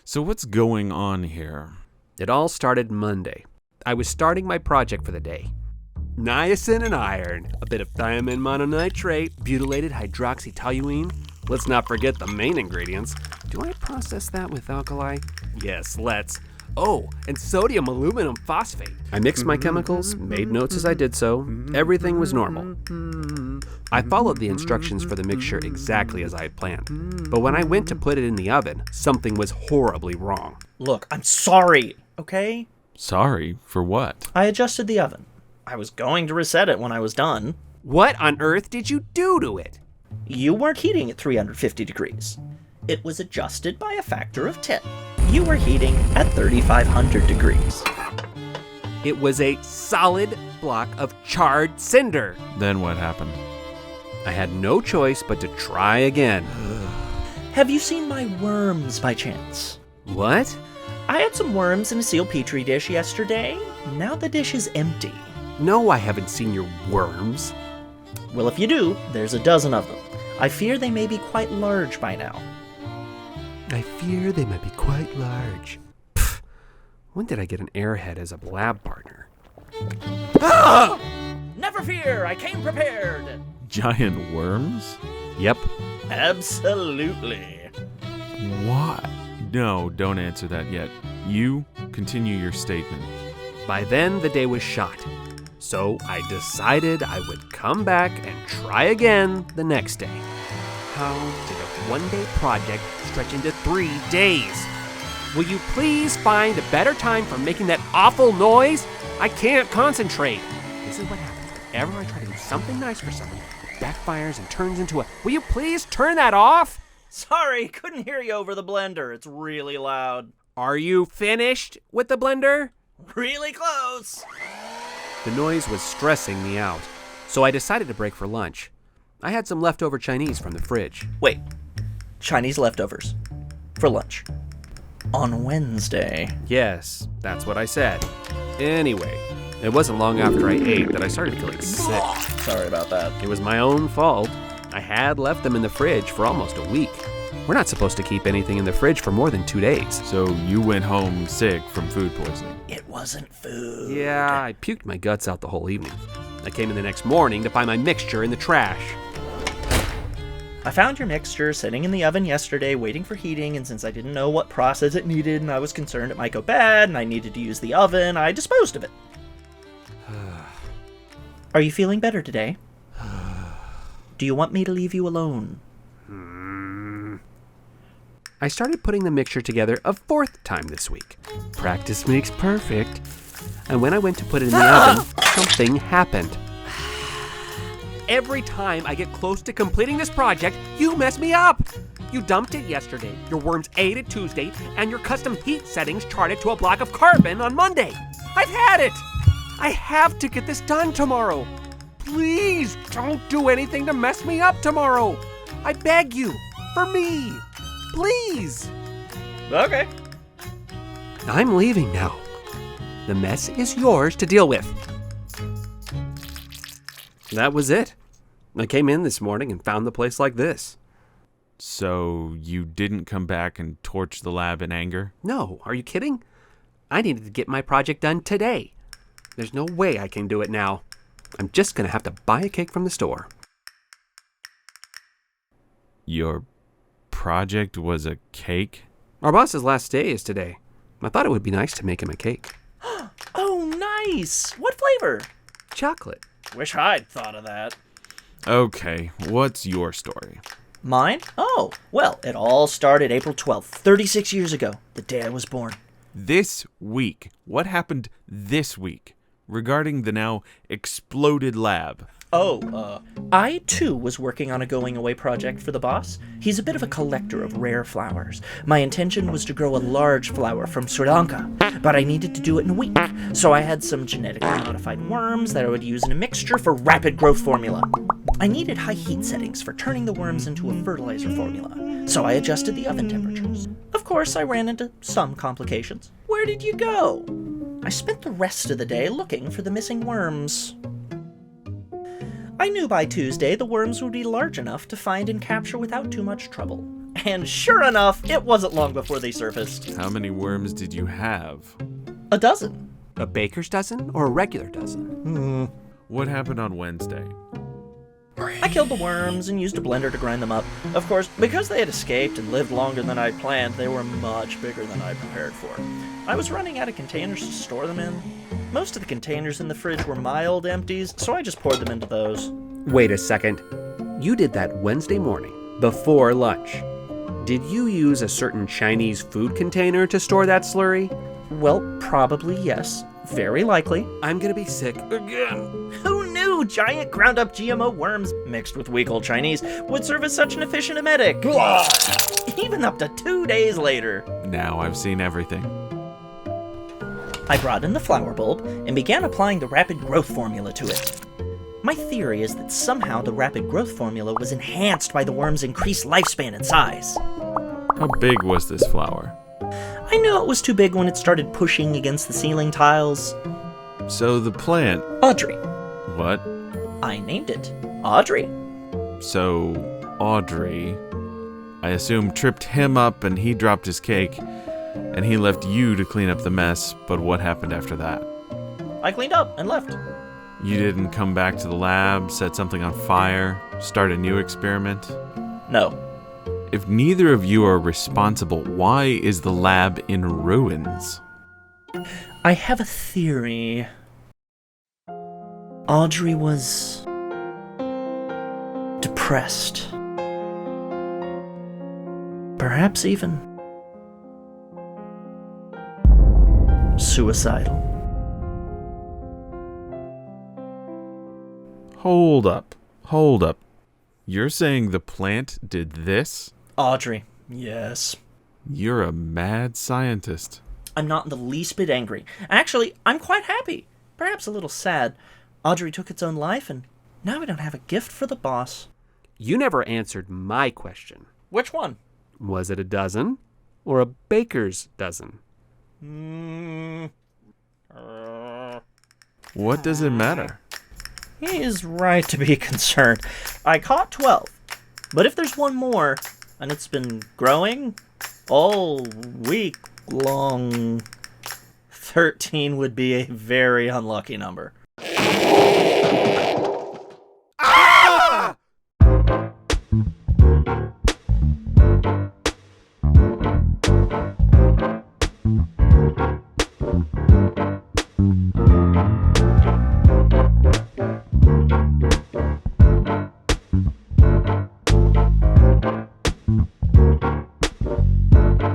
So what's going on here? It all started Monday. I was starting my project for the day. Niacin and iron, a bit of thiamine mononitrate, butylated hydroxytoluene. Let's not forget the main ingredients. Do I process that with alkali? Yes, let's. Oh, and sodium aluminum phosphate. I mixed my chemicals, made notes as I did so. Everything was normal. I followed the instructions for the mixture exactly as I had planned. But when I went to put it in the oven, something was horribly wrong. Look, I'm sorry, okay? Sorry, for what? I adjusted the oven. I was going to reset it when I was done. What on earth did you do to it? You weren't heating at 350 degrees. It was adjusted by a factor of 10. You were heating at 3,500 degrees. It was a solid block of charred cinder. Then what happened? I had no choice but to try again. Have you seen my worms by chance? What? I had some worms in a sealed petri dish yesterday. Now the dish is empty. No, I haven't seen your worms. Well, if you do, there's a dozen of them. I fear they may be quite large by now. I fear they might be quite large. Pfft, when did I get an airhead as a lab partner? Ah! Never fear, I came prepared. Giant worms? Yep. Absolutely. What? No, don't answer that yet. You continue your statement. By then, the day was shot. So I decided I would come back and try again the next day. How did a one-day project stretch into 3 days? Will you please find a better time for making that awful noise? I can't concentrate. This is what happens whenever I try to do something nice for someone. It backfires and turns into a... Will you please turn that off? Sorry, couldn't hear you over the blender. It's really loud. Are you finished with the blender? Really close. The noise was stressing me out, so I decided to break for lunch. I had some leftover Chinese from the fridge. Wait, Chinese leftovers for lunch on Wednesday? Yes, that's what I said. Anyway, it wasn't long after I ate that I started feeling sick. Sorry about that. It was my own fault. I had left them in the fridge for almost a week. We're not supposed to keep anything in the fridge for more than 2 days. So you went home sick from food poisoning? It wasn't food. Yeah, I puked my guts out the whole evening. I came in the next morning to find my mixture in the trash. I found your mixture sitting in the oven yesterday waiting for heating, and since I didn't know what process it needed and I was concerned it might go bad and I needed to use the oven, I disposed of it. Are you feeling better today? Do you want me to leave you alone? I started putting the mixture together a 4th time this week. Practice makes perfect. And when I went to put it in the oven, something happened. Every time I get close to completing this project, you mess me up. You dumped it yesterday, your worms ate it Tuesday, and your custom heat settings charted to a block of carbon on Monday. I've had it. I have to get this done tomorrow. Please don't do anything to mess me up tomorrow. I beg you, for me. Please. Okay. I'm leaving now. The mess is yours to deal with. That was it. I came in this morning and found the place like this. So you didn't come back and torch the lab in anger? No, are you kidding? I needed to get my project done today. There's no way I can do it now. I'm just going to have to buy a cake from the store. Your project was a cake? Our boss's last day is today. I thought it would be nice to make him a cake. Oh, nice. What flavor? Chocolate. Wish I'd thought of that. Okay, what's your story? Mine? Oh, well, it all started April 12th, 36 years ago, the day I was born. This week. What happened this week regarding the now exploded lab? I too was working on a going away project for the boss. He's a bit of a collector of rare flowers. My intention was to grow a large flower from Sri Lanka, but I needed to do it in a week. So I had some genetically modified worms that I would use in a mixture for rapid growth formula. I needed high heat settings for turning the worms into a fertilizer formula, so I adjusted the oven temperatures. Of course, I ran into some complications. Where did you go? I spent the rest of the day looking for the missing worms. I knew by Tuesday the worms would be large enough to find and capture without too much trouble. And sure enough, it wasn't long before they surfaced. How many worms did you have? A dozen. A baker's dozen or a regular dozen? What happened on Wednesday? I killed the worms and used a blender to grind them up. Of course, because they had escaped and lived longer than I'd planned, they were much bigger than I'd prepared for. I was running out of containers to store them in. Most of the containers in the fridge were my old empties, so I just poured them into those. Wait a second. You did that Wednesday morning, before lunch. Did you use a certain Chinese food container to store that slurry? Well, probably yes. Very likely. I'm gonna be sick again. Who knew giant ground-up GMO worms mixed with weak old Chinese would serve as such an efficient emetic? Even up to 2 days later. Now I've seen everything. I brought in the flower bulb and began applying the rapid growth formula to it. My theory is that somehow the rapid growth formula was enhanced by the worm's increased lifespan and size. How big was this flower? I knew it was too big when it started pushing against the ceiling tiles. So the plant... Audrey. What? I named it Audrey. So, Audrey, I assume, tripped him up and he dropped his cake, and he left you to clean up the mess, but what happened after that? I cleaned up and left. You didn't come back to the lab, set something on fire, start a new experiment? No. If neither of you are responsible, why is the lab in ruins? I have a theory. Audrey was depressed. Perhaps even suicidal. Hold up. You're saying the plant did this? Audrey, yes. You're a mad scientist. I'm not in the least bit angry. Actually, I'm quite happy. Perhaps a little sad. Audrey took its own life, and now we don't have a gift for the boss. You never answered my question. Which one? Was it a dozen or a baker's dozen? What does it matter? He is right to be concerned. I caught 12. But if there's one more, and it's been growing all week long, 13 would be a very unlucky number. Ah!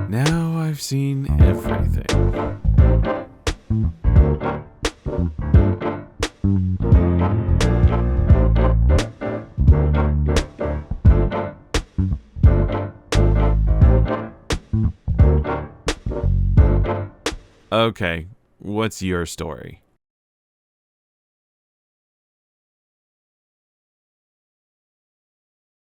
Now I've seen everything. Okay, what's your story?